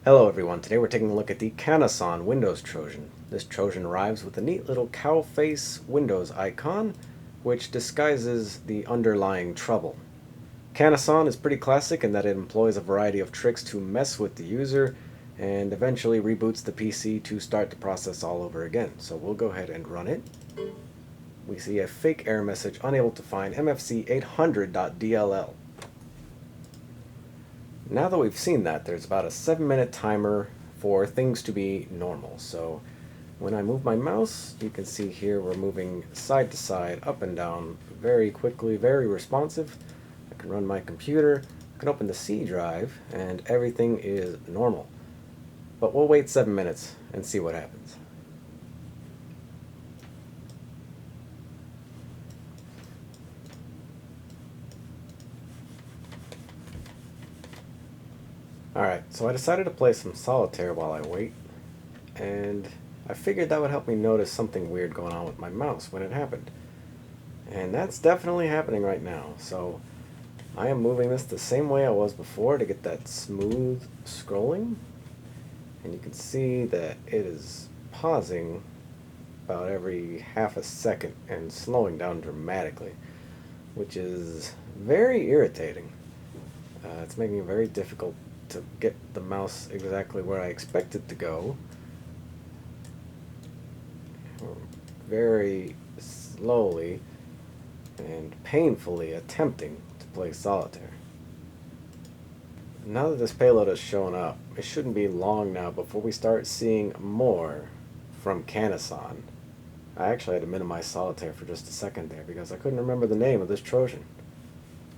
Hello everyone, today we're taking a look at the Canasson Windows Trojan. This Trojan arrives with a neat little cow face Windows icon, which disguises the underlying trouble. Canasson is pretty classic in that it employs a variety of tricks to mess with the user and eventually reboots the PC to start the process all over again. So we'll go ahead and run it. We see a fake error message, unable to find MFC 800.dll. Now that we've seen that, there's about a 7-minute timer for things to be normal. So when I move my mouse, you can see here we're moving side to side, up and down, very quickly, very responsive. I can run my computer, I can open the C drive, and everything is normal. But we'll wait 7 minutes and see what happens. Alright, so I decided to play some solitaire while I wait, and I figured that would help me notice something weird going on with my mouse when it happened. And that's definitely happening right now, so I am moving this the same way I was before to get that smooth scrolling, and you can see that it is pausing about every half a second and slowing down dramatically, which is very irritating. It's making it very difficult to get the mouse exactly where I expect it to go. Very slowly and painfully attempting to play solitaire. Now that this payload has shown up, it shouldn't be long now before we start seeing more from Canasson. I actually had to minimize solitaire for just a second there because I couldn't remember the name of this Trojan.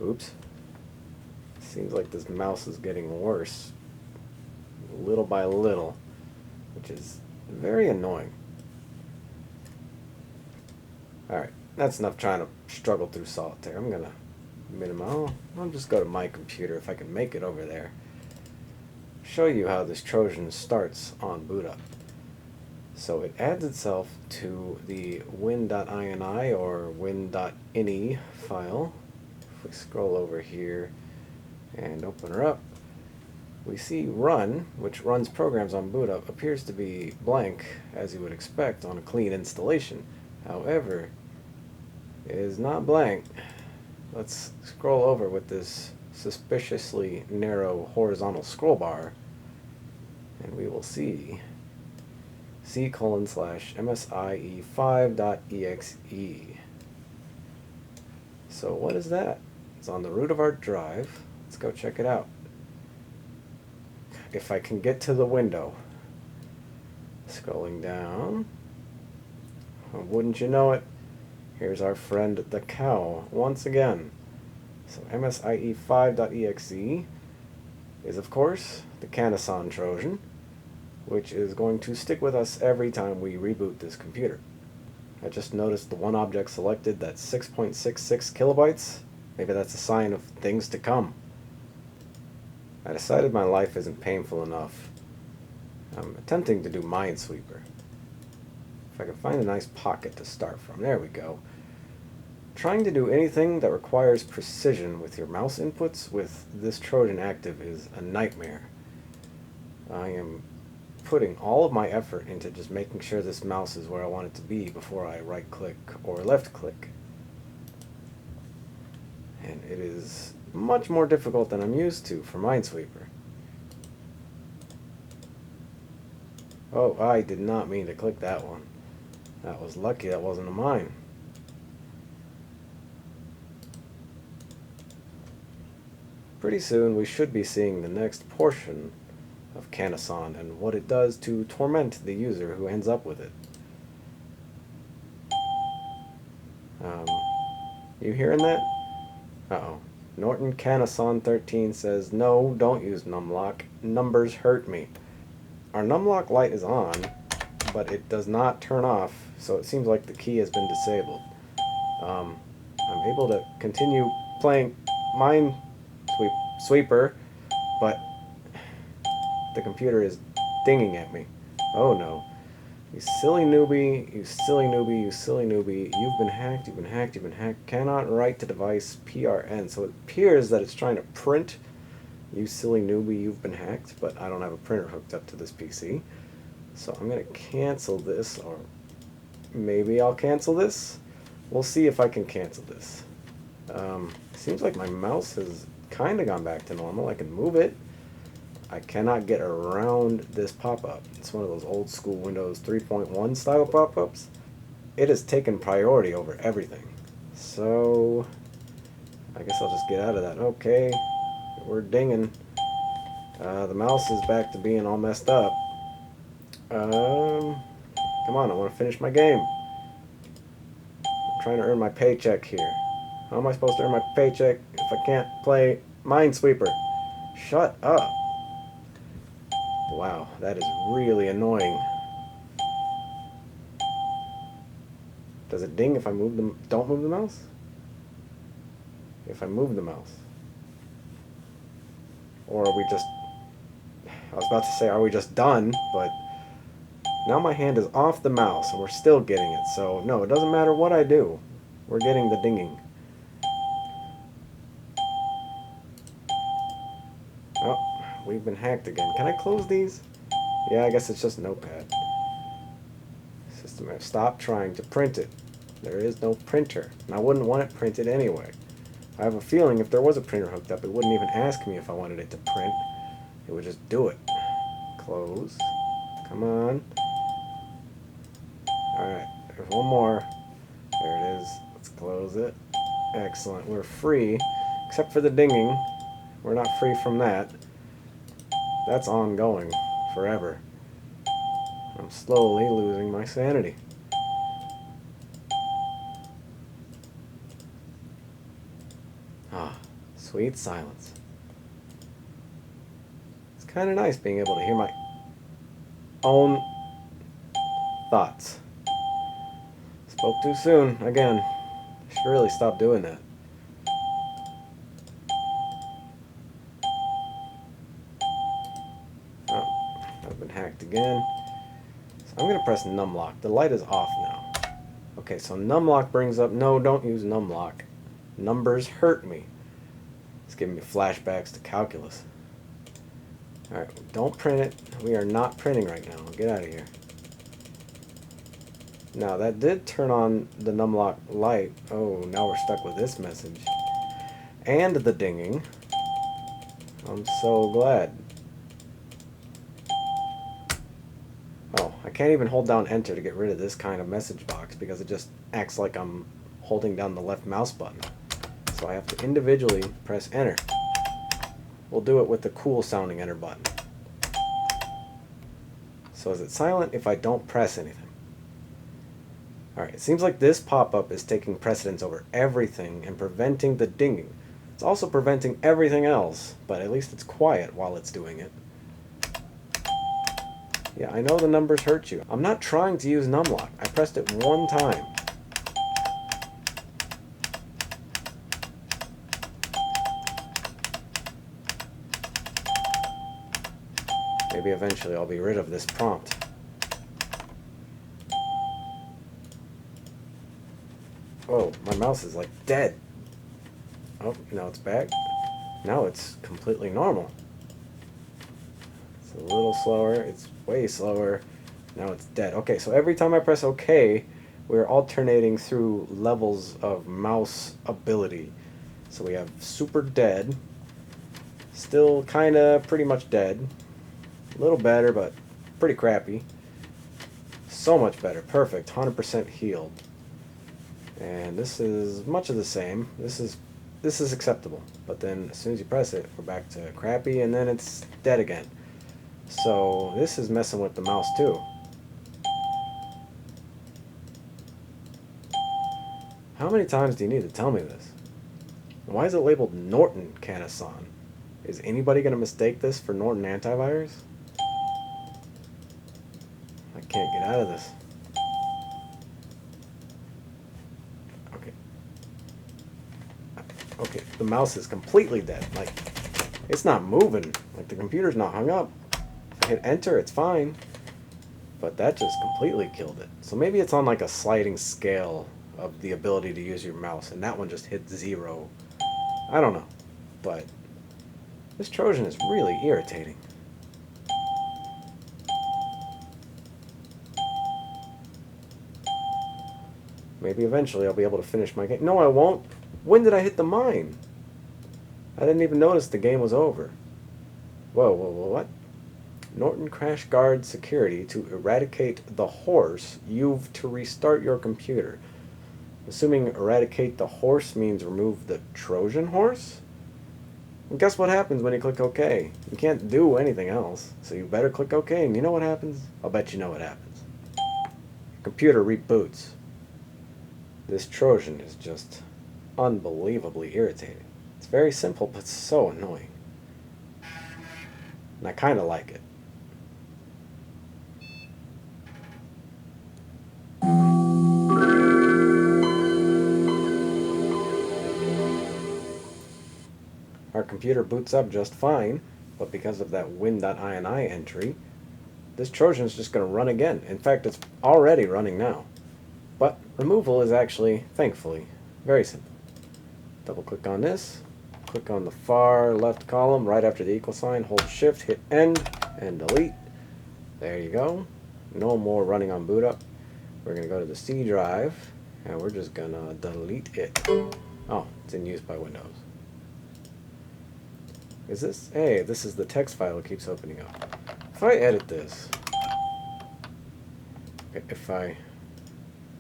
Oops. Seems like this mouse is getting worse, little by little, which is very annoying. Alright, that's enough trying to struggle through solitaire. I'm gonna minimize. I'll just go to my computer if I can make it over there. Show you how this Trojan starts on boot up. So it adds itself to the win.ini or win.ini file. If we scroll over here and open her up, we see run, which runs programs on boot up, appears to be blank, as you would expect on a clean installation. However, it is not blank. Let's scroll over with this suspiciously narrow horizontal scroll bar, and we will see c:/msie5.exe. So what is that? It's on the root of our drive. Let's go check it out. If I can get to the window. Scrolling down. Wouldn't you know it? Here's our friend the cow once again. So msie5.exe is of course the Canasson Trojan, which is going to stick with us every time we reboot this computer. I just noticed the one object selected, that's 6.66 kilobytes. Maybe that's a sign of things to come. I decided my life isn't painful enough. I'm attempting to do Minesweeper. If I can find a nice pocket to start from. There we go. Trying to do anything that requires precision with your mouse inputs with this Trojan active is a nightmare. I am putting all of my effort into just making sure this mouse is where I want it to be before I right click or left click. And it is much more difficult than I'm used to for Minesweeper. Oh, I did not mean to click that one. That was lucky that wasn't a mine. Pretty soon we should be seeing the next portion of Canasson and what it does to torment the user who ends up with it. You hearing that? Uh-oh. Trojan.Win32.Canasson says, no, don't use numlock. Numbers hurt me. Our numlock light is on, but it does not turn off, so it seems like the key has been disabled. I'm able to continue playing Minesweeper, but the computer is dinging at me. Oh no. You silly newbie, you silly newbie, you silly newbie, you've been hacked, you've been hacked, you've been hacked, cannot write to device PRN. So it appears that it's trying to print You silly newbie, you've been hacked, but I don't have a printer hooked up to this PC. So I'm going to cancel this, or maybe I'll cancel this. We'll see if I can cancel this. Seems like my mouse has kind of gone back to normal. I can move it. I cannot get around this pop-up. It's one of those old school Windows 3.1 style pop-ups. It has taken priority over everything. So I guess I'll just get out of that. Okay, we're dinging. The mouse is back to being all messed up. Come on, I want to finish my game. I'm trying to earn my paycheck here. How am I supposed to earn my paycheck if I can't play Minesweeper? Shut up. Wow, that is really annoying. Does it ding if I move the... don't move the mouse? If I move the mouse? Or are we just... I was about to say, are we just done? But now my hand is off the mouse and we're still getting it. So, no, it doesn't matter what I do. We're getting the dinging. Oh, we've been hacked again. Can I close these? Yeah, I guess it's just Notepad. System error. Stop trying to print it. There is no printer. And I wouldn't want it printed anyway. I have a feeling if there was a printer hooked up, it wouldn't even ask me if I wanted it to print. It would just do it. Close. Come on. Alright, there's one more. There it is. Let's close it. Excellent. We're free, except for the dinging. We're not free from that. That's ongoing forever. I'm slowly losing my sanity. Ah, sweet silence. It's kind of nice being able to hear my own thoughts. Spoke too soon, again. I should really stop doing that. Oh, I've been hacked again. So I'm going to press numlock. The light is off now. Okay, so numlock brings up, no, don't use numlock. Numbers hurt me. It's giving me flashbacks to calculus. Alright, don't print it. We are not printing right now. Get out of here. Now, that did turn on the numlock light. Oh, now we're stuck with this message. And the dinging. I'm so glad. Oh, I can't even hold down enter to get rid of this kind of message box because it just acts like I'm holding down the left mouse button. So I have to individually press enter. We'll do it with the cool sounding enter button. So is it silent if I don't press anything? Alright, it seems like this pop-up is taking precedence over everything and preventing the dinging. It's also preventing everything else, but at least it's quiet while it's doing it. Yeah, I know the numbers hurt you. I'm not trying to use numlock. I pressed it one time. Maybe eventually I'll be rid of this prompt. Oh, my mouse is like dead. Oh, now it's back. Now it's completely normal. It's a little slower. It's way slower. Now it's dead. Okay, so every time I press OK, we're alternating through levels of mouse ability. So we have super dead. Still kind of pretty much dead. A little better, but pretty crappy. So much better. Perfect. 100% healed. And this is much of the same. This is acceptable. But then as soon as you press it, we're back to crappy, and then it's dead again. So this is messing with the mouse too. How many times do you need to tell me this? Why is it labeled Norton.Canasson? Is anybody going to mistake this for Norton antivirus? I can't get out of this. Okay, the mouse is completely dead. Like, it's not moving. Like, the computer's not hung up. If I hit enter, it's fine. But that just completely killed it. So maybe it's on like a sliding scale of the ability to use your mouse, and that one just hit 0. I don't know. But This Trojan is really irritating. Maybe eventually I'll be able to finish my game. No, I won't. When did I hit the mine? I didn't even notice the game was over. Whoa, whoa, whoa, what? Norton Crash Guard Security to eradicate the horse. You've to restart your computer. Assuming eradicate the horse means remove the Trojan horse? And guess what happens when you click OK? You can't do anything else, so you better click OK, and you know what happens? I'll bet you know what happens. Computer reboots. This Trojan is just unbelievably irritating. It's very simple, but so annoying. And I kind of like it. Our computer boots up just fine, but because of that win.ini entry, this Trojan is just going to run again. In fact, it's already running now. But removal is actually, thankfully, very simple. Double click on this, click on the far left column right after the equal sign, hold shift, hit end, and delete. There you go. No more running on boot up. We're going to go to the C drive, and we're just going to delete it. Oh, it's in use by Windows. Is this? Hey, this is the text file it keeps opening up. If I edit this, if I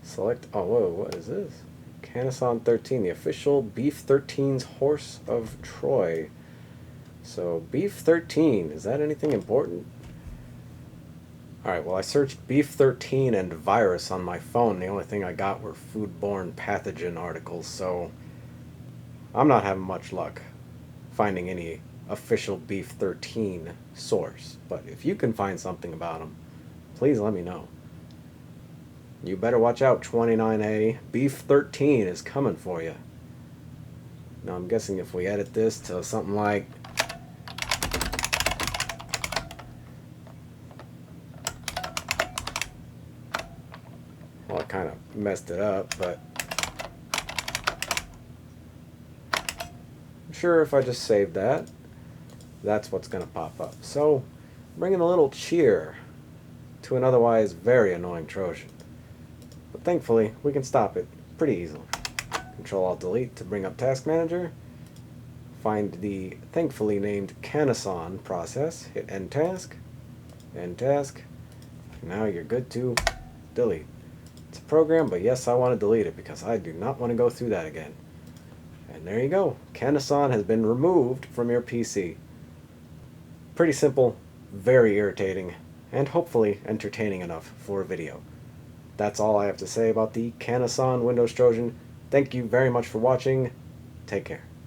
select, oh, whoa, what is this? Canasson 13, the official Beef 13's Horse of Troy. So, Beef 13, is that anything important? Alright, well, I searched Beef 13 and virus on my phone. The only thing I got were foodborne pathogen articles, so I'm not having much luck finding any official Beef 13 source. But if you can find something about them, please let me know. You better watch out, 29A. Beef 13 is coming for you. Now I'm guessing if we edit this to something like well, I kind of messed it up, but I'm sure if I just save that, that's what's going to pop up. So, bringing a little cheer to an otherwise very annoying Trojan. But thankfully, we can stop it pretty easily. Control-Alt-Delete to bring up Task Manager. Find the thankfully named Canasson process. Hit End Task. End Task. Now you're good to delete. It's a program, but yes, I want to delete it because I do not want to go through that again. And there you go. Canasson has been removed from your PC. Pretty simple, very irritating, and hopefully entertaining enough for a video. That's all I have to say about the Canasson Windows Trojan. Thank you very much for watching. Take care.